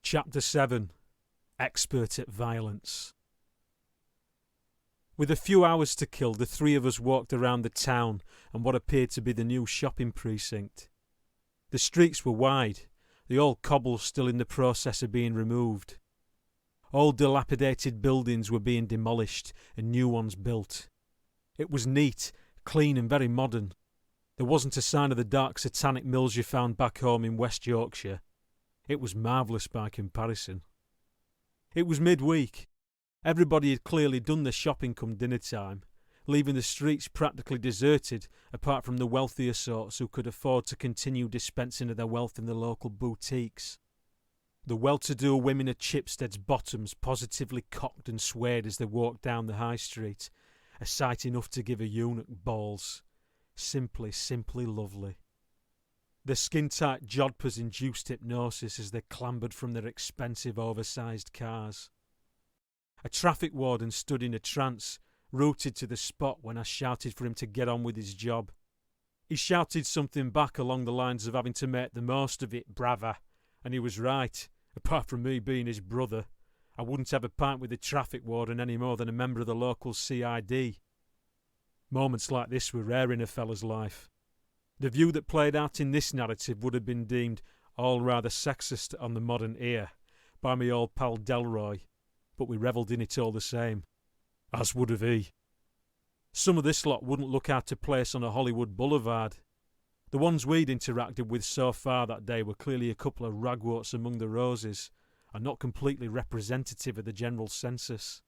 Chapter 7. Expert at Violence. With a few hours to kill, the three of us walked around the town and what appeared to be the new shopping precinct. The streets were wide, the old cobbles still in the process of being removed. Old dilapidated buildings were being demolished and new ones built. It was neat, clean and very modern. There wasn't a sign of the dark satanic mills you found back home in West Yorkshire. It was marvellous by comparison. It was midweek. Everybody had clearly done their shopping come dinner time, leaving the streets practically deserted apart from the wealthier sorts who could afford to continue dispensing of their wealth in the local boutiques. The well-to-do women at Chipstead's bottoms positively cocked and swayed as they walked down the high street, a sight enough to give a eunuch balls. Simply lovely. The skin-tight jodhpurs induced hypnosis as they clambered from their expensive oversized cars. A traffic warden stood in a trance, rooted to the spot when I shouted for him to get on with his job. He shouted something back along the lines of having to make the most of it, brava, and he was right. Apart from me being his brother, I wouldn't have a pint with the traffic warden any more than a member of the local CID. Moments like this were rare in a fella's life. The view that played out in this narrative would have been deemed all rather sexist on the modern ear by me old pal Delroy, but we revelled in it all the same, as would have he. Some of this lot wouldn't look out of place on a Hollywood boulevard. The ones we'd interacted with so far that day were clearly a couple of ragworts among the roses, and not completely representative of the general census.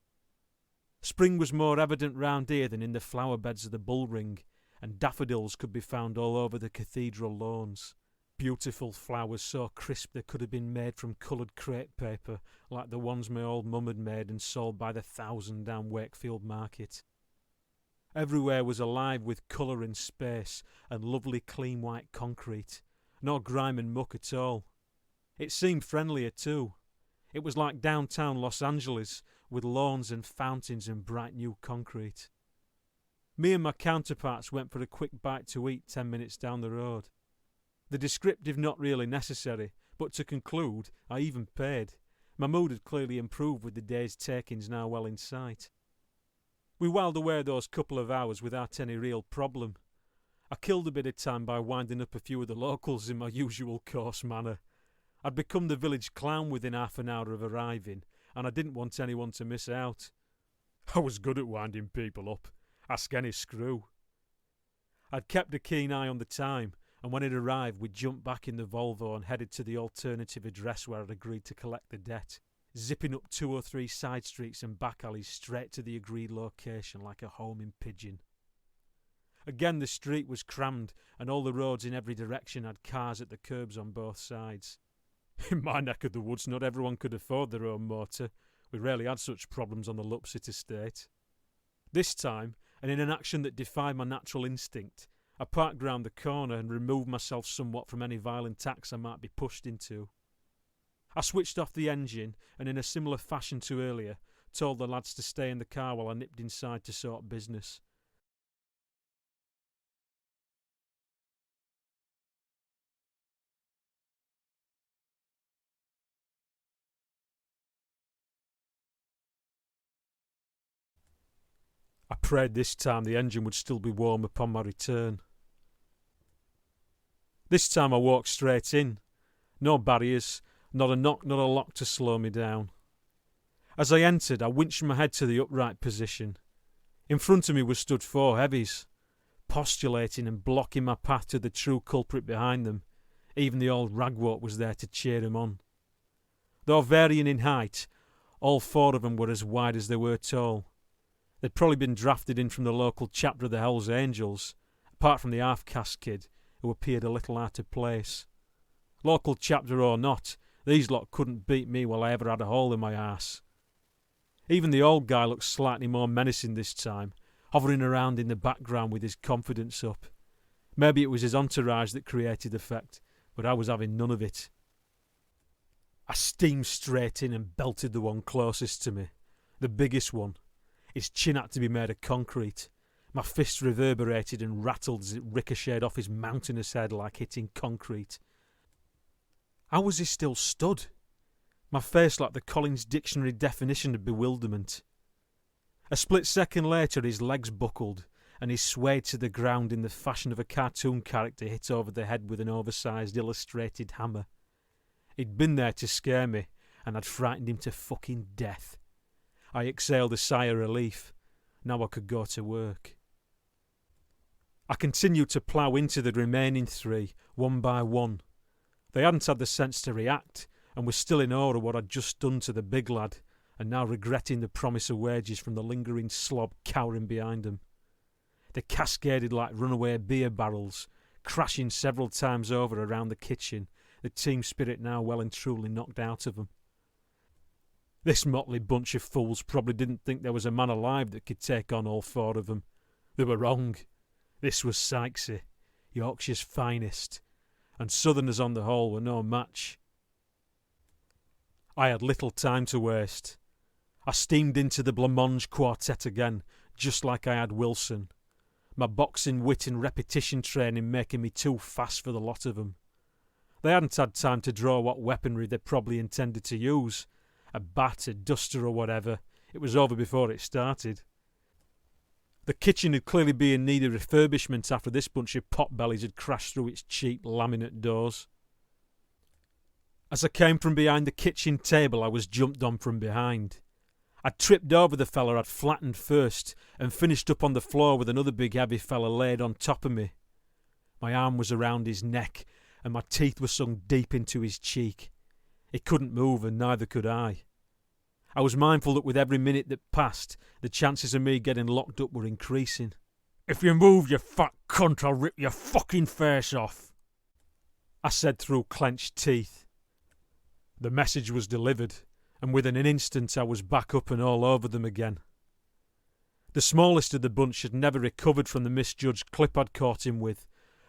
Spring was more evident round here than in the flower beds of the Bullring, and daffodils could be found all over the cathedral lawns. Beautiful flowers so crisp they could have been made from coloured crepe paper, like the ones my old mum had made and sold by the thousand down Wakefield market. Everywhere was alive with colour and space, and lovely clean white concrete. No grime and muck at all. It seemed friendlier too. It was like downtown Los Angeles, with lawns and fountains and bright new concrete. Me and my counterparts went for a quick bite to eat 10 minutes down the road. The descriptive not really necessary, but to conclude, I even paid. My mood had clearly improved with the day's takings now well in sight. We whiled away those couple of hours without any real problem. I killed a bit of time by winding up a few of the locals in my usual coarse manner. I'd become the village clown within half an hour of arriving, and I didn't want anyone to miss out. I was good at winding people up. Ask any screw. I'd kept a keen eye on the time, and when it arrived we jumped back in the Volvo and headed to the alternative address where I'd agreed to collect the debt, zipping up 2 or 3 side streets and back alleys straight to the agreed location like a homing pigeon. Again the street was crammed, and all the roads in every direction had cars at the curbs on both sides. In my neck of the woods not everyone could afford their own motor. We rarely had such problems on the Lupsit estate. This time, and in an action that defied my natural instinct, I parked round the corner and removed myself somewhat from any violent acts I might be pushed into. I switched off the engine and in a similar fashion to earlier, told the lads to stay in the car while I nipped inside to sort business. I prayed this time the engine would still be warm upon my return. This time I walked straight in. No barriers, not a knock, not a lock to slow me down. As I entered, I winched my head to the upright position. In front of me were stood 4 heavies, postulating and blocking my path to the true culprit behind them. Even the old ragwort was there to cheer him on. Though varying in height, all 4 of them were as wide as they were tall. They'd probably been drafted in from the local chapter of the Hells Angels, apart from the half-caste kid, who appeared a little out of place. Local chapter or not, these lot couldn't beat me while I ever had a hole in my arse. Even the old guy looked slightly more menacing this time, hovering around in the background with his confidence up. Maybe it was his entourage that created effect, but I was having none of it. I steamed straight in and belted the one closest to me, the biggest one. His chin had to be made of concrete. My fist reverberated and rattled as it ricocheted off his mountainous head like hitting concrete. How was he still stood? My face like the Collins Dictionary definition of bewilderment. A split second later his legs buckled, and he swayed to the ground in the fashion of a cartoon character hit over the head with an oversized illustrated hammer. He'd been there to scare me, and I'd frightened him to fucking death. I exhaled a sigh of relief. Now I could go to work. I continued to plough into the remaining three, one by one. They hadn't had the sense to react, and were still in awe of what I'd just done to the big lad, and now regretting the promise of wages from the lingering slob cowering behind them. They cascaded like runaway beer barrels, crashing several times over around the kitchen, the team spirit now well and truly knocked out of them. This motley bunch of fools probably didn't think there was a man alive that could take on all four of them. They were wrong. This was Sykesy, Yorkshire's finest, and Southerners on the whole were no match. I had little time to waste. I steamed into the blancmange quartet again, just like I had Wilson, my boxing wit and repetition training making me too fast for the lot of them. They hadn't had time to draw what weaponry they probably intended to use. A bat, a duster or whatever. It was over before it started. The kitchen would clearly be in need of refurbishment after this bunch of potbellies had crashed through its cheap laminate doors. As I came from behind the kitchen table, I was jumped on from behind. I'd tripped over the fella I'd flattened first and finished up on the floor with another big heavy fella laid on top of me. My arm was around his neck and my teeth were sunk deep into his cheek. He couldn't move and neither could I. I was mindful that with every minute that passed, the chances of me getting locked up were increasing. "If you move, you fat cunt, I'll rip your fucking face off," I said through clenched teeth. The message was delivered, and within an instant I was back up and all over them again. The smallest of the bunch had never recovered from the misjudged clip I'd caught him with,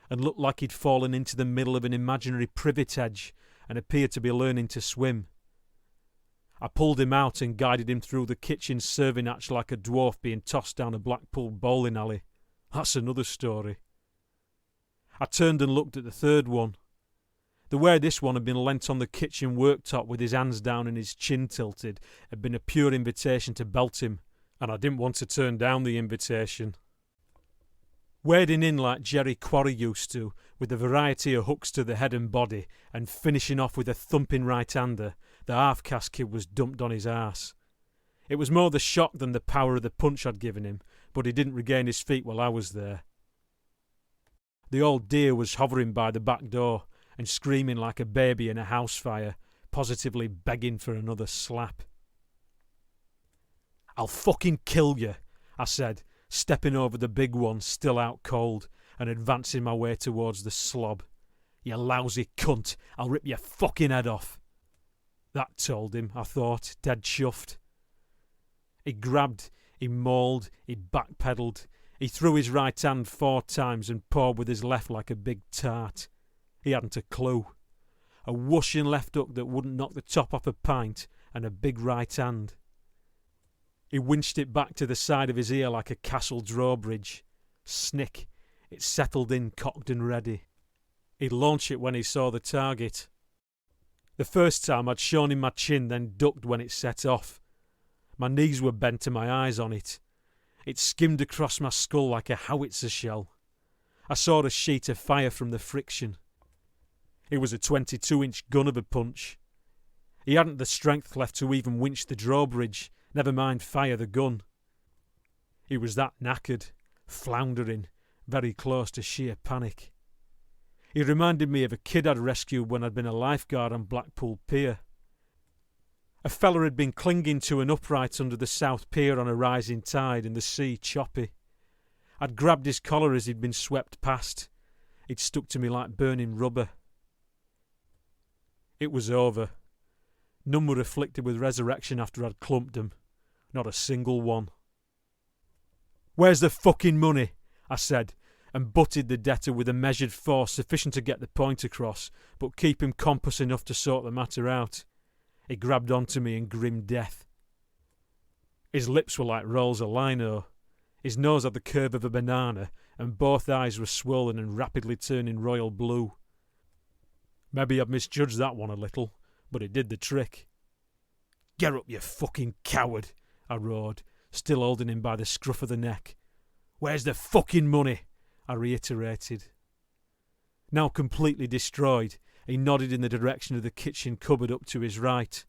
and looked like he'd fallen into the middle of an imaginary privet hedge and appeared to be learning to swim. I pulled him out and guided him through the kitchen serving hatch like a dwarf being tossed down a Blackpool bowling alley. That's another story. I turned and looked at the third one. The way this one had been leant on the kitchen worktop with his hands down and his chin tilted had been a pure invitation to belt him, and I didn't want to turn down the invitation. Wading in like Jerry Quarry used to, with a variety of hooks to the head and body, and finishing off with a thumping right-hander, the half-caste kid was dumped on his arse. It was more the shock than the power of the punch I'd given him, but he didn't regain his feet while I was there. The old dear was hovering by the back door, and screaming like a baby in a house fire, positively begging for another slap. "I'll fucking kill you," I said, stepping over the big one still out cold and advancing my way towards the slob. "You lousy cunt, I'll rip your fucking head off." That told him, I thought, dead chuffed. He grabbed, he mauled, he backpedalled, he threw his right hand 4 times and pawed with his left like a big tart. He hadn't a clue. A whooshing left hook that wouldn't knock the top off a pint, and a big right hand. He winched it back to the side of his ear like a castle drawbridge. Snick. It settled in, cocked and ready. He'd launch it when he saw the target. The first time I'd shown him my chin, then ducked when it set off. My knees were bent and my eyes on it. It skimmed across my skull like a howitzer shell. I saw a sheet of fire from the friction. It was a 22-inch gun of a punch. He hadn't the strength left to even winch the drawbridge, never mind fire the gun. He was that knackered, floundering, very close to sheer panic. He reminded me of a kid I'd rescued when I'd been a lifeguard on Blackpool Pier. A fella had been clinging to an upright under the South Pier on a rising tide and the sea choppy. I'd grabbed his collar as he'd been swept past. He'd stuck to me like burning rubber. It was over. None were afflicted with resurrection after I'd clumped them. Not a single one. "Where's the fucking money?" I said, and butted the debtor with a measured force sufficient to get the point across, but keep him compass enough to sort the matter out. He grabbed onto me in grim death. His lips were like rolls of lino. His nose had the curve of a banana, and both eyes were swollen and rapidly turning royal blue. Maybe I'd misjudged that one a little, but it did the trick. "Get up, you fucking coward," I roared, still holding him by the scruff of the neck. "Where's the fucking money?" I reiterated. Now completely destroyed, he nodded in the direction of the kitchen cupboard up to his right.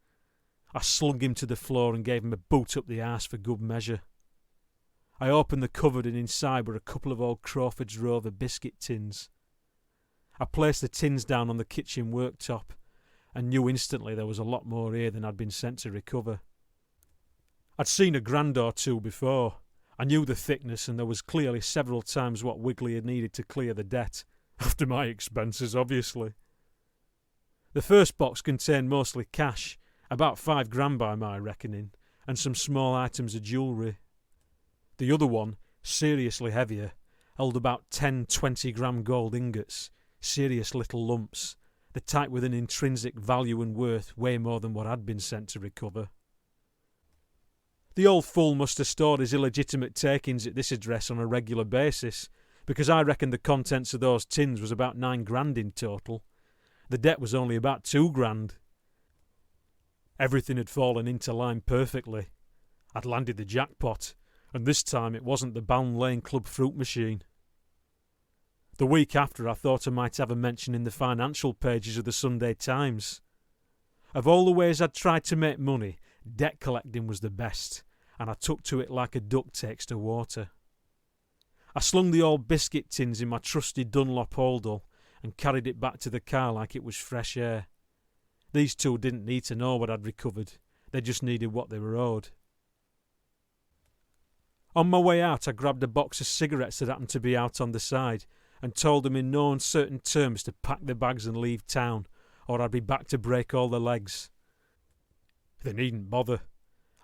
I slung him to the floor and gave him a boot up the arse for good measure. I opened the cupboard and inside were a couple of old Crawford's Rover biscuit tins. I placed the tins down on the kitchen worktop and knew instantly there was a lot more here than I'd been sent to recover. I'd seen a grand or two before. I knew the thickness and there was clearly several times what Wiggly had needed to clear the debt, after my expenses obviously. The first box contained mostly cash, about £5 by my reckoning, and some small items of jewellery. The other one, seriously heavier, held about 10-20 gold ingots, serious little lumps, the type with an intrinsic value and worth way more than what I'd been sent to recover. The old fool must have stored his illegitimate takings at this address on a regular basis, because I reckon the contents of those tins was about £9 in total. The debt was only about £2. Everything had fallen into line perfectly. I'd landed the jackpot, and this time it wasn't the Balm Lane Club fruit machine. The week after I thought I might have a mention in the financial pages of the Sunday Times. Of all the ways I'd tried to make money, debt collecting was the best, and I took to it like a duck takes to water. I slung the old biscuit tins in my trusty Dunlop holdall and carried it back to the car like it was fresh air. These two didn't need to know what I'd recovered, they just needed what they were owed. On my way out I grabbed a box of cigarettes that happened to be out on the side and told them in no uncertain terms to pack the bags and leave town, or I'd be back to break all their legs. They needn't bother.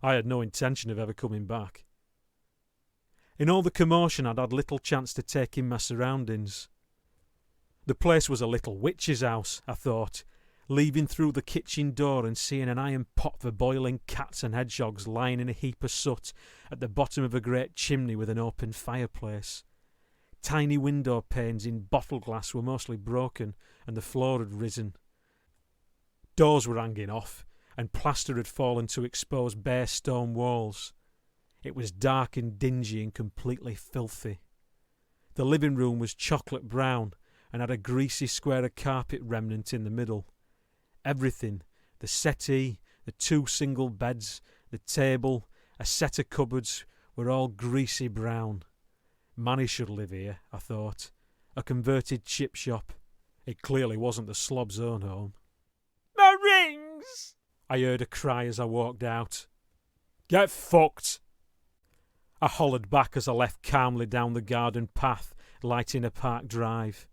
I had no intention of ever coming back. In all the commotion I'd had little chance to take in my surroundings. The place was a little witch's house, I thought, leaving through the kitchen door and seeing an iron pot for boiling cats and hedgehogs lying in a heap of soot at the bottom of a great chimney with an open fireplace. Tiny window panes in bottle glass were mostly broken and the floor had risen. Doors were hanging off and plaster had fallen to expose bare stone walls. It was dark and dingy and completely filthy. The living room was chocolate brown and had a greasy square of carpet remnant in the middle. Everything, the settee, the 2 single beds, the table, a set of cupboards, were all greasy brown. Manny should live here, I thought. A converted chip shop. It clearly wasn't the slob's own home. "My rings!" I heard a cry as I walked out. "Get fucked!" I hollered back as I left calmly down the garden path, lighting a park drive.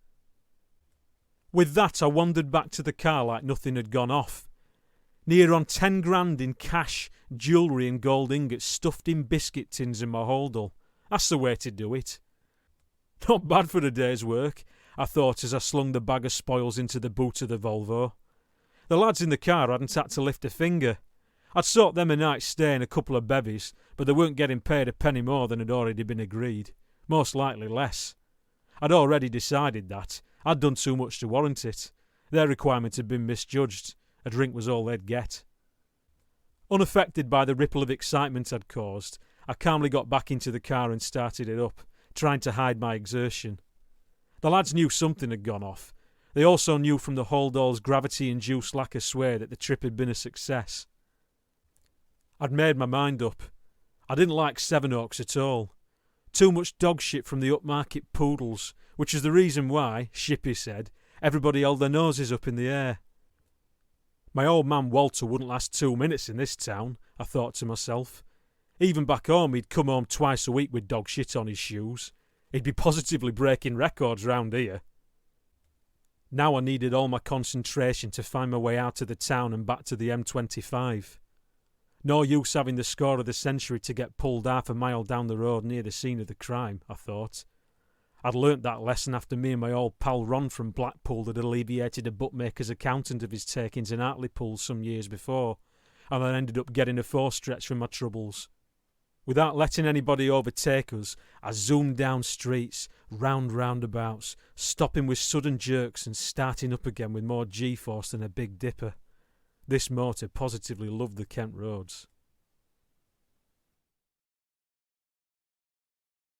With that I wandered back to the car like nothing had gone off. Near on £10 in cash, jewellery and gold ingots stuffed in biscuit tins in my holdall. That's the way to do it. Not bad for a day's work, I thought as I slung the bag of spoils into the boot of the Volvo. The lads in the car hadn't had to lift a finger. I'd sought them a night's stay and a couple of bevies, but they weren't getting paid a penny more than had already been agreed. Most likely less. I'd already decided that. I'd done too much to warrant it. Their requirement had been misjudged. A drink was all they'd get. Unaffected by the ripple of excitement I'd caused, I calmly got back into the car and started it up, trying to hide my exertion. The lads knew something had gone off. They also knew from the holdall's gravity-induced lack of sway that the trip had been a success. I'd made my mind up. I didn't like Sevenoaks at all. Too much dog shit from the upmarket poodles, which is the reason why, Shippy said, everybody held their noses up in the air. My old man Walter wouldn't last 2 minutes in this town, I thought to myself. Even back home he'd come home twice a week with dog shit on his shoes. He'd be positively breaking records round here. Now I needed all my concentration to find my way out of the town and back to the M25. No use having the score of the century to get pulled half a mile down the road near the scene of the crime, I thought. I'd learnt that lesson after me and my old pal Ron from Blackpool had alleviated a bookmaker's accountant of his takings in Hartlepool some years before, and I ended up getting a 4-stretch from my troubles. Without letting anybody overtake us, I zoomed down streets, round roundabouts, stopping with sudden jerks and starting up again with more G-force than a Big Dipper. This motor positively loved the Kent roads.